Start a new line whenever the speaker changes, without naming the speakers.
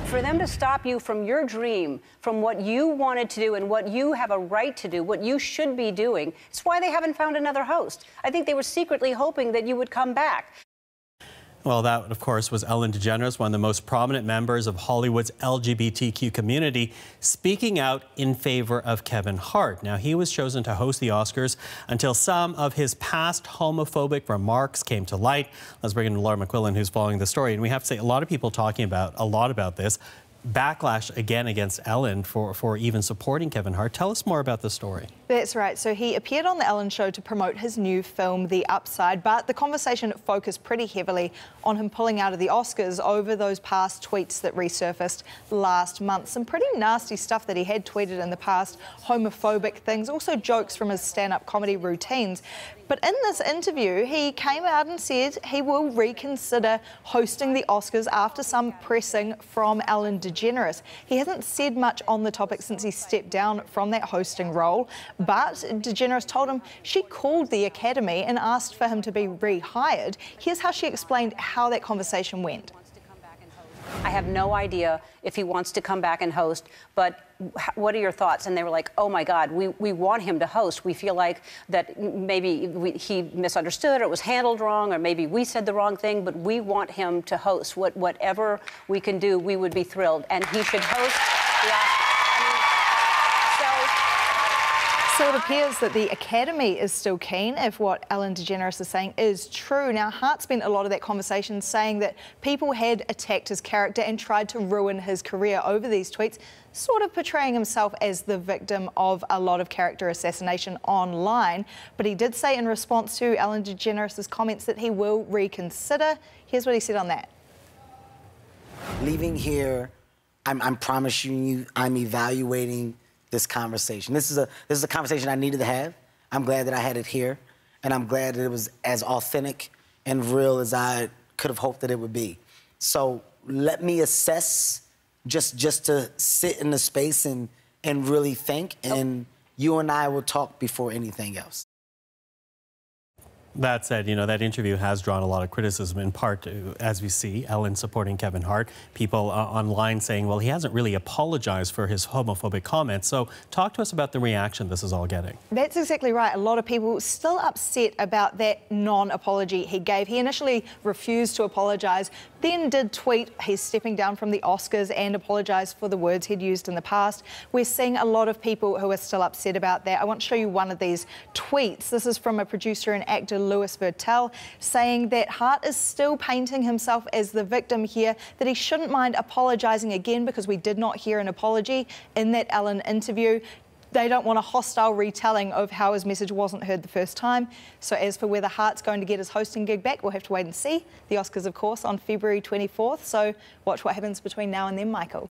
For them to stop you from your dream, from what you wanted to do and what you have a right to do, what you should be doing, it's why they haven't found another host. I think they were secretly hoping that you would come back.
Well, that, of course, was Ellen DeGeneres, one of the most prominent members of Hollywood's LGBTQ community, speaking out in favor of Kevin Hart. Now, he was chosen to host the Oscars until some of his past homophobic remarks came to light. Let's bring in Laura McQuillan, who's following the story. And we have to say, a lot of people talking a lot about this. Backlash again against Ellen for even supporting Kevin Hart. Tell us more about the story.
That's right. So he appeared on the Ellen Show to promote his new film, The Upside, but the conversation focused pretty heavily on him pulling out of the Oscars over those past tweets that resurfaced last month. Some pretty nasty stuff that he had tweeted in the past, homophobic things, also jokes from his stand-up comedy routines. But in this interview, he came out and said he will reconsider hosting the Oscars after some pressing from Ellen DeGeneres. He hasn't said much on the topic since he stepped down from that hosting role, but DeGeneres told him she called the Academy and asked for him to be rehired. Here's how she explained how that conversation went.
I have no idea if he wants to come back and host, but what are your thoughts? And they were like, oh my God, we want him to host. We feel like that maybe he misunderstood or it was handled wrong, or maybe we said the wrong thing, but we want him to host. Whatever we can do, we would be thrilled. And he should host the Oscars.
So it appears that the Academy is still keen if what Ellen DeGeneres is saying is true. Now, Hart spent a lot of that conversation saying that people had attacked his character and tried to ruin his career over these tweets, sort of portraying himself as the victim of a lot of character assassination online. But he did say in response to Ellen DeGeneres' comments that he will reconsider. Here's what he said on that.
Leaving here, I'm promising you, I'm evaluating this conversation. This is a conversation I needed to have. I'm glad that I had it here, and I'm glad that it was as authentic and real as I could have hoped that it would be. So let me assess, just to sit in the space and really think, and you and I will talk before anything else.
That said, you know, that interview has drawn a lot of criticism, in part, as we see, Ellen supporting Kevin Hart. People online saying, well, he hasn't really apologized for his homophobic comments. So talk to us about the reaction this is all getting.
That's exactly right. A lot of people still upset about that non-apology he gave. He initially refused to apologise, then did tweet he's stepping down from the Oscars and apologised for the words he'd used in the past. We're seeing a lot of people who are still upset about that. I want to show you one of these tweets. This is from a producer and actor, Louis Vertel, saying that Hart is still painting himself as the victim here, that he shouldn't mind apologising again because we did not hear an apology in that Ellen interview. They don't want a hostile retelling of how his message wasn't heard the first time. So as for whether Hart's going to get his hosting gig back, we'll have to wait and see. The Oscars, of course, on February 24th. So watch what happens between now and then, Michael.